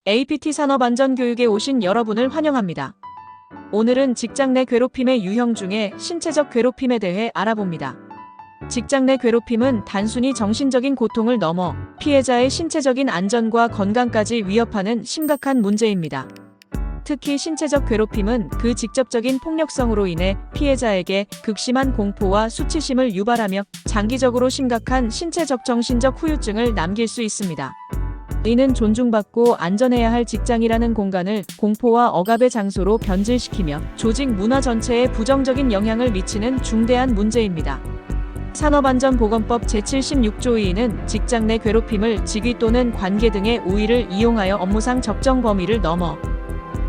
APT 산업안전교육에 오신 여러분을 환영합니다. 오늘은 직장 내 괴롭힘의 유형 중에 신체적 괴롭힘에 대해 알아봅니다. 직장 내 괴롭힘은 단순히 정신적인 고통을 넘어 피해자의 신체적인 안전과 건강까지 위협하는 심각한 문제입니다. 특히 신체적 괴롭힘은 그 직접적인 폭력성으로 인해 피해자에게 극심한 공포와 수치심을 유발하며 장기적으로 심각한 신체적 정신적 후유증을 남길 수 있습니다. 이는 존중받고 안전해야 할 직장이라는 공간을 공포와 억압의 장소로 변질시키며 조직 문화 전체에 부정적인 영향을 미치는 중대한 문제입니다. 산업안전보건법 제76조 2는 직장 내 괴롭힘을 직위 또는 관계 등의 우위를 이용하여 업무상 적정 범위를 넘어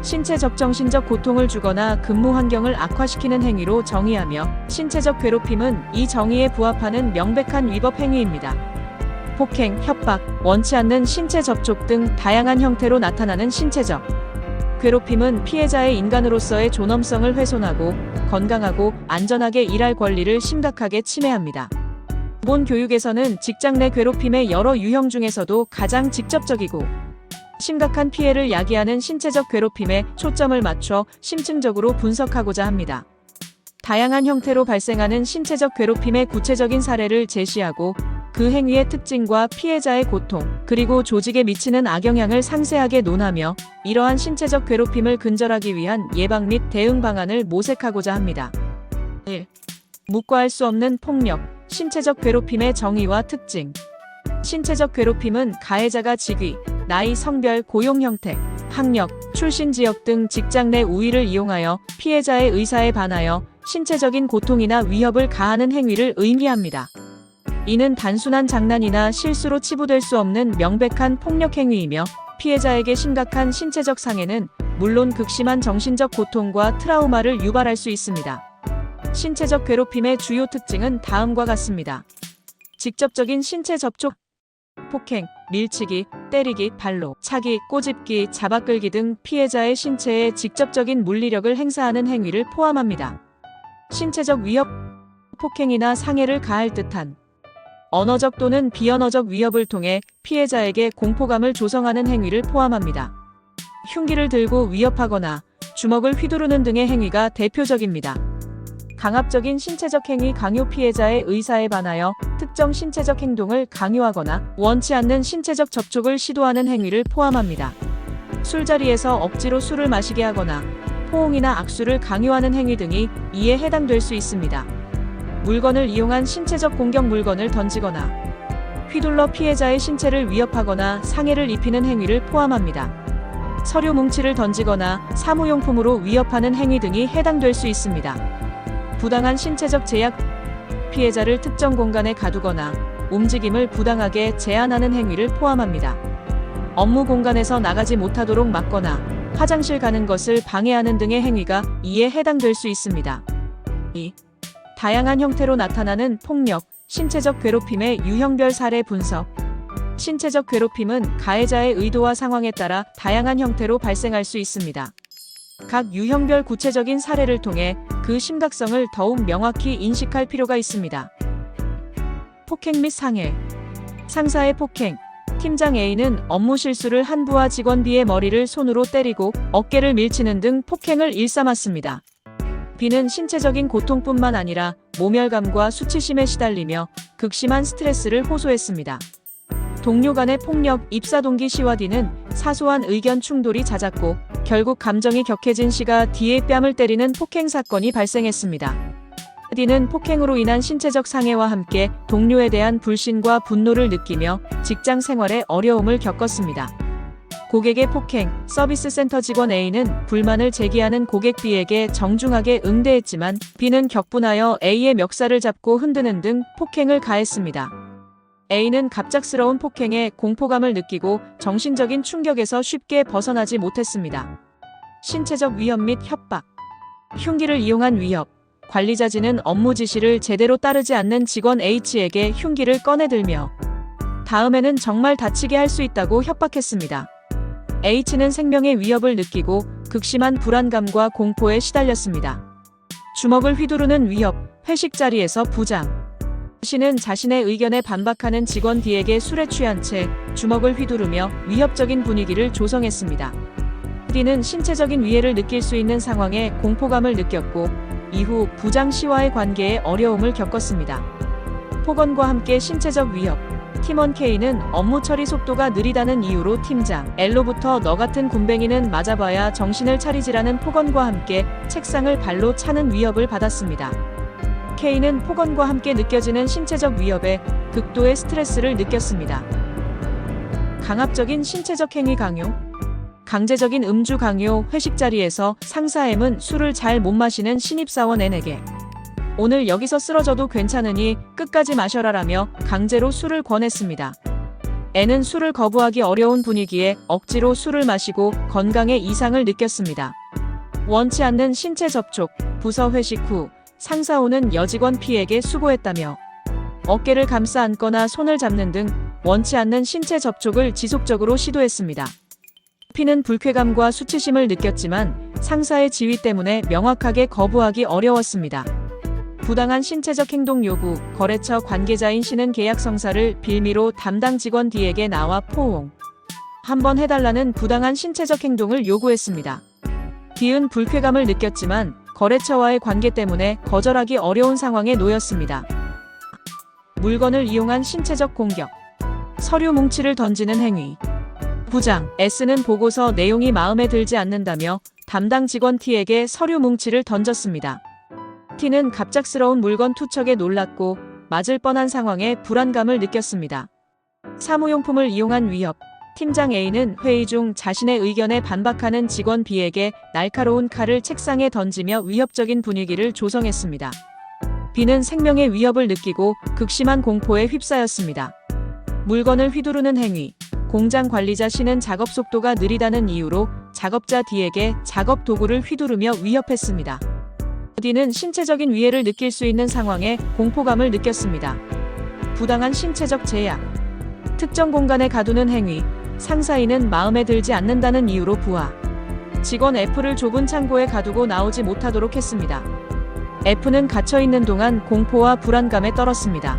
신체적 정신적 고통을 주거나 근무 환경을 악화시키는 행위로 정의하며 신체적 괴롭힘은 이 정의에 부합하는 명백한 위법 행위입니다. 폭행, 협박, 원치 않는 신체 접촉 등 다양한 형태로 나타나는 신체적 괴롭힘은 피해자의 인간으로서의 존엄성을 훼손하고 건강하고 안전하게 일할 권리를 심각하게 침해합니다. 기본 교육에서는 직장 내 괴롭힘의 여러 유형 중에서도 가장 직접적이고 심각한 피해를 야기하는 신체적 괴롭힘에 초점을 맞춰 심층적으로 분석하고자 합니다. 다양한 형태로 발생하는 신체적 괴롭힘의 구체적인 사례를 제시하고 그 행위의 특징과 피해자의 고통, 그리고 조직에 미치는 악영향을 상세하게 논하며 이러한 신체적 괴롭힘을 근절하기 위한 예방 및 대응 방안을 모색하고자 합니다. 1. 묵과할 수 없는 폭력, 신체적 괴롭힘의 정의와 특징. 신체적 괴롭힘은 가해자가 직위, 나이, 성별, 고용 형태, 학력, 출신 지역 등 직장 내 우위를 이용하여 피해자의 의사에 반하여 신체적인 고통이나 위협을 가하는 행위를 의미합니다. 이는 단순한 장난이나 실수로 치부될 수 없는 명백한 폭력 행위이며 피해자에게 심각한 신체적 상해는 물론 극심한 정신적 고통과 트라우마를 유발할 수 있습니다. 신체적 괴롭힘의 주요 특징은 다음과 같습니다. 직접적인 신체 접촉, 폭행, 밀치기, 때리기, 발로 차기, 꼬집기, 잡아끌기 등 피해자의 신체에 직접적인 물리력을 행사하는 행위를 포함합니다. 신체적 위협, 폭행이나 상해를 가할 듯한 언어적 또는 비언어적 위협을 통해 피해자에게 공포감을 조성하는 행위를 포함합니다. 흉기를 들고 위협하거나 주먹을 휘두르는 등의 행위가 대표적입니다. 강압적인 신체적 행위 강요 피해자의 의사에 반하여 특정 신체적 행동을 강요하거나 원치 않는 신체적 접촉을 시도하는 행위를 포함합니다. 술자리에서 억지로 술을 마시게 하거나 포옹이나 악수를 강요하는 행위 등이 이에 해당될 수 있습니다. 물건을 이용한 신체적 공격, 물건을 던지거나 휘둘러 피해자의 신체를 위협하거나 상해를 입히는 행위를 포함합니다. 서류 뭉치를 던지거나 사무용품으로 위협하는 행위 등이 해당될 수 있습니다. 부당한 신체적 제약, 피해자를 특정 공간에 가두거나 움직임을 부당하게 제한하는 행위를 포함합니다. 업무 공간에서 나가지 못하도록 막거나 화장실 가는 것을 방해하는 등의 행위가 이에 해당될 수 있습니다. 2. 다양한 형태로 나타나는 폭력, 신체적 괴롭힘의 유형별 사례 분석. 신체적 괴롭힘은 가해자의 의도와 상황에 따라 다양한 형태로 발생할 수 있습니다. 각 유형별 구체적인 사례를 통해 그 심각성을 더욱 명확히 인식할 필요가 있습니다. 폭행 및 상해. 상사의 폭행. 팀장 A는 업무 실수를 한 부하 직원 B의 머리를 손으로 때리고 어깨를 밀치는 등 폭행을 일삼았습니다. B는 신체적인 고통뿐만 아니라 모멸감과 수치심에 시달리며 극심한 스트레스를 호소했습니다. 동료 간의 폭력, 입사 동기 C와 D는 사소한 의견 충돌이 잦았고 결국 감정이 격해진 C가 D의 뺨을 때리는 폭행 사건이 발생했습니다. D는 폭행으로 인한 신체적 상해와 함께 동료에 대한 불신과 분노를 느끼며 직장 생활에 어려움을 겪었습니다. 고객의 폭행, 서비스 센터 직원 A는 불만을 제기하는 고객 B에게 정중하게 응대했지만 B는 격분하여 A의 멱살을 잡고 흔드는 등 폭행을 가했습니다. A는 갑작스러운 폭행에 공포감을 느끼고 정신적인 충격에서 쉽게 벗어나지 못했습니다. 신체적 위협 및 협박. 흉기를 이용한 위협. 관리자 G는 업무 지시를 제대로 따르지 않는 직원 H에게 흉기를 꺼내들며 다음에는 정말 다치게 할 수 있다고 협박했습니다. H는 생명의 위협을 느끼고 극심한 불안감과 공포에 시달렸습니다. 주먹을 휘두르는 위협, 회식 자리에서 부장. C는 자신의 의견에 반박하는 직원 D에게 술에 취한 채 주먹을 휘두르며 위협적인 분위기를 조성했습니다. D는 신체적인 위해를 느낄 수 있는 상황에 공포감을 느꼈고 이후 부장 C와의 관계에 어려움을 겪었습니다. 폭언과 함께 신체적 위협. 팀원 K는 업무 처리 속도가 느리다는 이유로 팀장 L로부터 너 같은 군뱅이는 맞아봐야 정신을 차리지라는 폭언과 함께 책상을 발로 차는 위협을 받았습니다. K는 폭언과 함께 느껴지는 신체적 위협에 극도의 스트레스를 느꼈습니다. 강압적인 신체적 행위 강요. 강제적인 음주 강요. 회식 자리에서 상사 M은 술을 잘 못 마시는 신입사원 N에게 오늘 여기서 쓰러져도 괜찮으니 끝까지 마셔라라며 강제로 술을 권했습니다. N은 술을 거부하기 어려운 분위기에 억지로 술을 마시고 건강에 이상을 느꼈습니다. 원치 않는 신체 접촉. 부서 회식 후 상사 O는 여직원 P에게 수고했다며 어깨를 감싸 안거나 손을 잡는 등 원치 않는 신체 접촉을 지속적으로 시도했습니다. P는 불쾌감과 수치심을 느꼈지만 상사의 지휘 때문에 명확하게 거부하기 어려웠습니다. 부당한 신체적 행동 요구. 거래처 관계자인 C는 계약 성사를 빌미로 담당 직원 D에게 나와 포옹 한번 해달라는 부당한 신체적 행동을 요구했습니다. D는 불쾌감을 느꼈지만 거래처와의 관계 때문에 거절하기 어려운 상황에 놓였습니다. 물건을 이용한 신체적 공격. 서류 뭉치를 던지는 행위. 부장 S는 보고서 내용이 마음에 들지 않는다며 담당 직원 T에게 서류 뭉치를 던졌습니다. T는 갑작스러운 물건 투척에 놀랐고 맞을 뻔한 상황에 불안감을 느꼈습니다. 사무용품을 이용한 위협. 팀장 A는 회의 중 자신의 의견에 반박하는 직원 B에게 날카로운 칼을 책상에 던지며 위협적인 분위기를 조성했습니다. B는 생명의 위협을 느끼고 극심한 공포에 휩싸였습니다. 물건을 휘두르는 행위. 공장 관리자 C는 작업 속도가 느리다는 이유로 작업자 D에게 작업 도구를 휘두르며 위협했습니다. D는 신체적인 위해를 느낄 수 있는 상황에 공포감을 느꼈습니다. 부당한 신체적 제약. 특정 공간에 가두는 행위. 상사 E는 마음에 들지 않는다는 이유로 부하 직원 F를 좁은 창고에 가두고 나오지 못하도록 했습니다. F는 갇혀있는 동안 공포와 불안감에 떨었습니다.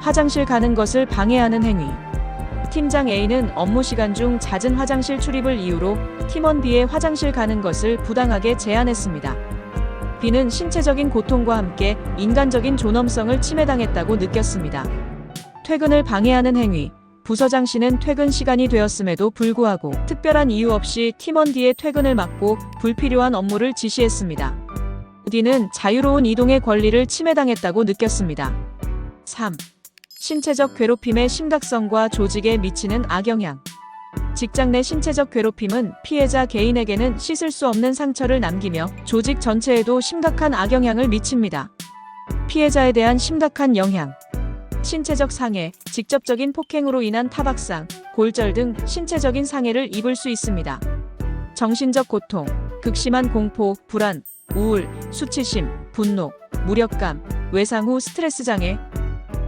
화장실 가는 것을 방해하는 행위. 팀장 A는 업무 시간 중 잦은 화장실 출입을 이유로 팀원 B의 화장실 가는 것을 부당하게 제한했습니다. B는 신체적인 고통과 함께 인간적인 존엄성을 침해당했다고 느꼈습니다. 퇴근을 방해하는 행위. 부서장 C는 퇴근 시간이 되었음에도 불구하고 특별한 이유 없이 팀원 D의 퇴근을 막고 불필요한 업무를 지시했습니다. D는 자유로운 이동의 권리를 침해당했다고 느꼈습니다. 3. 신체적 괴롭힘의 심각성과 조직에 미치는 악영향. 직장 내 신체적 괴롭힘은 피해자 개인에게는 씻을 수 없는 상처를 남기며 조직 전체에도 심각한 악영향을 미칩니다. 피해자에 대한 심각한 영향. 신체적 상해, 직접적인 폭행으로 인한 타박상, 골절 등 신체적인 상해를 입을 수 있습니다. 정신적 고통, 극심한 공포, 불안, 우울, 수치심, 분노, 무력감, 외상 후 스트레스 장애,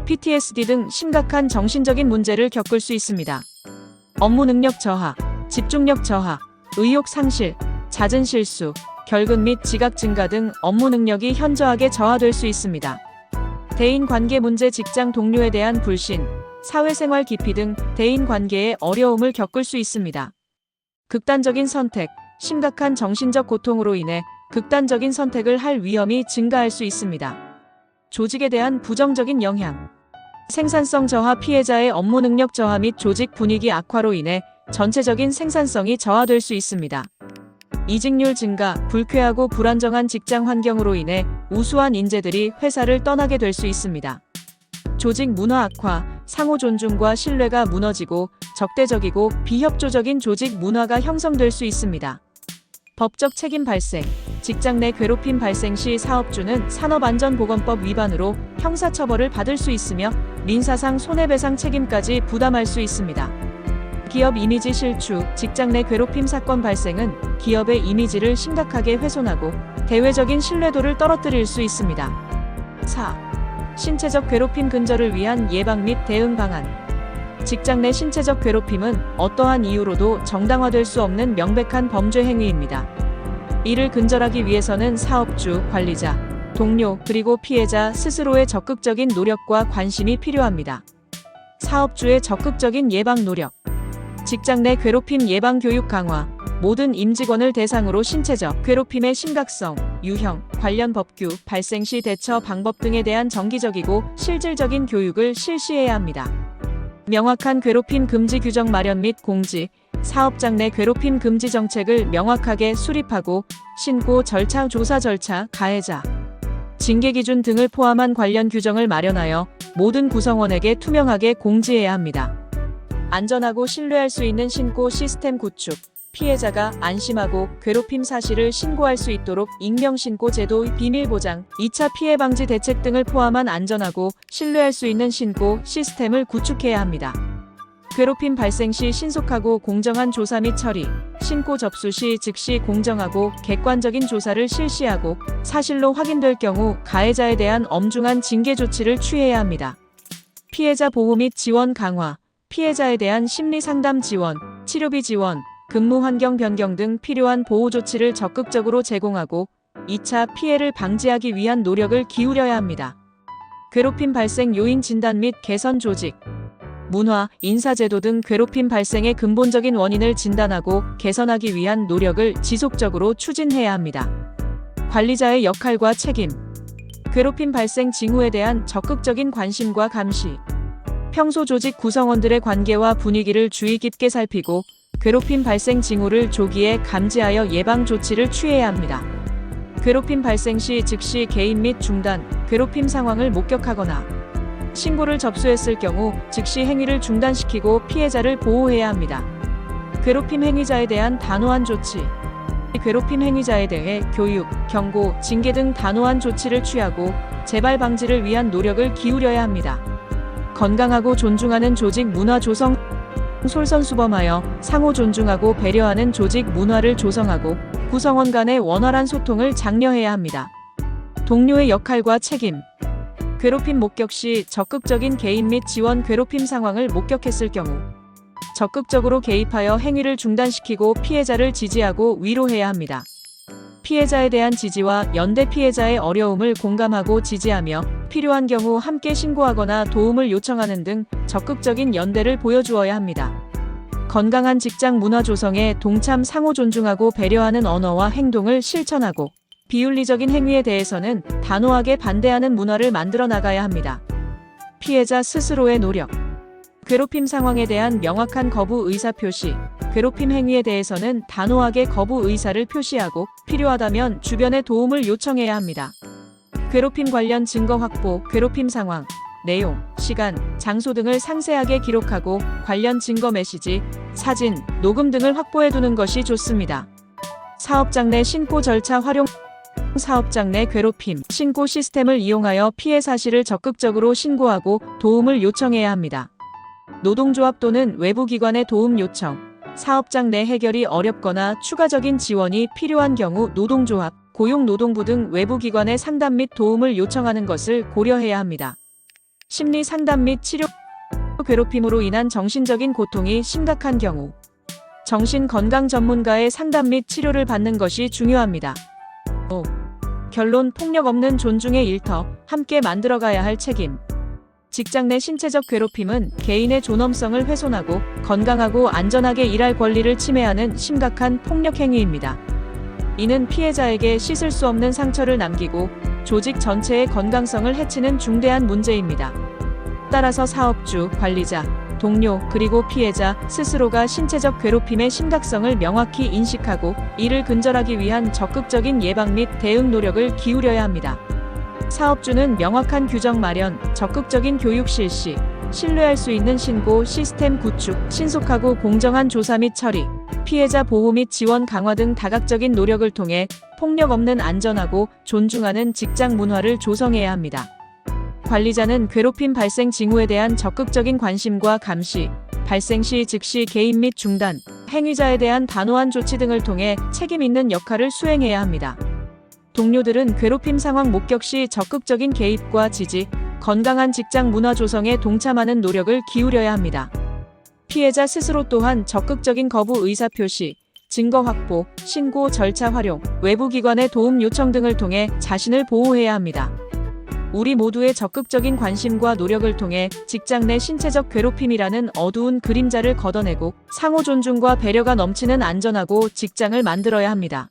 PTSD 등 심각한 정신적인 문제를 겪을 수 있습니다. 업무 능력 저하, 집중력 저하, 의욕 상실, 잦은 실수, 결근 및 지각 증가 등 업무 능력이 현저하게 저하될 수 있습니다. 대인 관계 문제, 직장 동료에 대한 불신, 사회생활 기피 등 대인 관계에 어려움을 겪을 수 있습니다. 극단적인 선택, 심각한 정신적 고통으로 인해 극단적인 선택을 할 위험이 증가할 수 있습니다. 조직에 대한 부정적인 영향. 생산성 저하. 피해자의 업무 능력 저하 및 조직 분위기 악화로 인해 전체적인 생산성이 저하될 수 있습니다. 이직률 증가. 불쾌하고 불안정한 직장 환경으로 인해 우수한 인재들이 회사를 떠나게 될 수 있습니다. 조직 문화 악화. 상호 존중과 신뢰가 무너지고 적대적이고 비협조적인 조직 문화가 형성될 수 있습니다. 법적 책임 발생. 직장 내 괴롭힘 발생 시 사업주는 산업안전보건법 위반으로 형사처벌을 받을 수 있으며 민사상 손해배상 책임까지 부담할 수 있습니다. 기업 이미지 실추. 직장 내 괴롭힘 사건 발생은 기업의 이미지를 심각하게 훼손하고 대외적인 신뢰도를 떨어뜨릴 수 있습니다. 4. 신체적 괴롭힘 근절을 위한 예방 및 대응 방안. 직장 내 신체적 괴롭힘은 어떠한 이유로도 정당화될 수 없는 명백한 범죄 행위입니다. 이를 근절하기 위해서는 사업주, 관리자, 동료, 그리고 피해자 스스로의 적극적인 노력과 관심이 필요합니다. 사업주의 적극적인 예방 노력. 직장 내 괴롭힘 예방 교육 강화. 모든 임직원을 대상으로 신체적 괴롭힘의 심각성, 유형, 관련 법규, 발생 시 대처 방법 등에 대한 정기적이고 실질적인 교육을 실시해야 합니다. 명확한 괴롭힘 금지 규정 마련 및 공지, 사업장 내 괴롭힘 금지 정책을 명확하게 수립하고 신고 절차, 조사 절차, 가해자, 징계 기준 등을 포함한 관련 규정을 마련하여 모든 구성원에게 투명하게 공지해야 합니다. 안전하고 신뢰할 수 있는 신고 시스템 구축. 피해자가 안심하고 괴롭힘 사실을 신고할 수 있도록 익명신고 제도, 비밀 보장, 2차 피해 방지 대책 등을 포함한 안전하고 신뢰할 수 있는 신고 시스템을 구축해야 합니다. 괴롭힘 발생 시 신속하고 공정한 조사 및 처리, 신고 접수 시 즉시 공정하고 객관적인 조사를 실시하고 사실로 확인될 경우 가해자에 대한 엄중한 징계 조치를 취해야 합니다. 피해자 보호 및 지원 강화. 피해자에 대한 심리 상담 지원, 치료비 지원, 근무 환경 변경 등 필요한 보호 조치를 적극적으로 제공하고 2차 피해를 방지하기 위한 노력을 기울여야 합니다. 괴롭힘 발생 요인 진단 및 개선 조직, 문화, 인사제도 등 괴롭힘 발생의 근본적인 원인을 진단하고 개선하기 위한 노력을 지속적으로 추진해야 합니다. 관리자의 역할과 책임. 괴롭힘 발생 징후에 대한 적극적인 관심과 감시. 평소 조직 구성원들의 관계와 분위기를 주의 깊게 살피고 괴롭힘 발생 징후를 조기에 감지하여 예방 조치를 취해야 합니다. 괴롭힘 발생 시 즉시 개인 및 중단, 괴롭힘 상황을 목격하거나 신고를 접수했을 경우 즉시 행위를 중단시키고 피해자를 보호해야 합니다. 괴롭힘 행위자에 대한 단호한 조치. 괴롭힘 행위자에 대해 교육, 경고, 징계 등 단호한 조치를 취하고 재발 방지를 위한 노력을 기울여야 합니다. 건강하고 존중하는 조직 문화 조성. 솔선수범하여 상호 존중하고 배려하는 조직 문화를 조성하고 구성원 간의 원활한 소통을 장려해야 합니다. 동료의 역할과 책임. 괴롭힘 목격 시 적극적인 개입 및 지원. 괴롭힘 상황을 목격했을 경우 적극적으로 개입하여 행위를 중단시키고 피해자를 지지하고 위로해야 합니다. 피해자에 대한 지지와 연대 피해자의 어려움을 공감하고 지지하며 필요한 경우 함께 신고하거나 도움을 요청하는 등 적극적인 연대를 보여주어야 합니다. 건강한 직장 문화 조성에 동참, 상호 존중하고 배려하는 언어와 행동을 실천하고 비윤리적인 행위에 대해서는 단호하게 반대하는 문화를 만들어 나가야 합니다. 피해자 스스로의 노력. 괴롭힘 상황에 대한 명확한 거부 의사 표시. 괴롭힘 행위에 대해서는 단호하게 거부 의사를 표시하고 필요하다면 주변의 도움을 요청해야 합니다. 괴롭힘 관련 증거 확보. 괴롭힘 상황, 내용, 시간, 장소 등을 상세하게 기록하고 관련 증거 메시지, 사진, 녹음 등을 확보해 두는 것이 좋습니다. 사업장 내 신고 절차 활용. 사업장 내 괴롭힘 신고 시스템을 이용하여 피해 사실을 적극적으로 신고하고 도움을 요청해야 합니다. 노동조합 또는 외부 기관의 도움 요청. 사업장 내 해결이 어렵거나 추가적인 지원이 필요한 경우 노동조합, 고용노동부 등 외부 기관의 상담 및 도움을 요청하는 것을 고려해야 합니다. 심리 상담 및 치료. 괴롭힘으로 인한 정신적인 고통이 심각한 경우 정신건강 전문가의 상담 및 치료를 받는 것이 중요합니다. 결론. 폭력 없는 존중의 일터, 함께 만들어가야 할 책임. 직장 내 신체적 괴롭힘은 개인의 존엄성을 훼손하고 건강하고 안전하게 일할 권리를 침해하는 심각한 폭력 행위입니다. 이는 피해자에게 씻을 수 없는 상처를 남기고 조직 전체의 건강성을 해치는 중대한 문제입니다. 따라서 사업주, 관리자, 동료, 그리고 피해자 스스로가 신체적 괴롭힘의 심각성을 명확히 인식하고 이를 근절하기 위한 적극적인 예방 및 대응 노력을 기울여야 합니다. 사업주는 명확한 규정 마련, 적극적인 교육 실시, 신뢰할 수 있는 신고 시스템 구축, 신속하고 공정한 조사 및 처리, 피해자 보호 및 지원 강화 등 다각적인 노력을 통해 폭력 없는 안전하고 존중하는 직장 문화를 조성해야 합니다. 관리자는 괴롭힘 발생 징후에 대한 적극적인 관심과 감시, 발생 시 즉시 개입 및 중단, 행위자에 대한 단호한 조치 등을 통해 책임 있는 역할을 수행해야 합니다. 동료들은 괴롭힘 상황 목격 시 적극적인 개입과 지지, 건강한 직장 문화 조성에 동참하는 노력을 기울여야 합니다. 피해자 스스로 또한 적극적인 거부 의사 표시, 증거 확보, 신고 절차 활용, 외부 기관의 도움 요청 등을 통해 자신을 보호해야 합니다. 우리 모두의 적극적인 관심과 노력을 통해 직장 내 신체적 괴롭힘이라는 어두운 그림자를 걷어내고 상호 존중과 배려가 넘치는 안전하고 직장을 만들어야 합니다.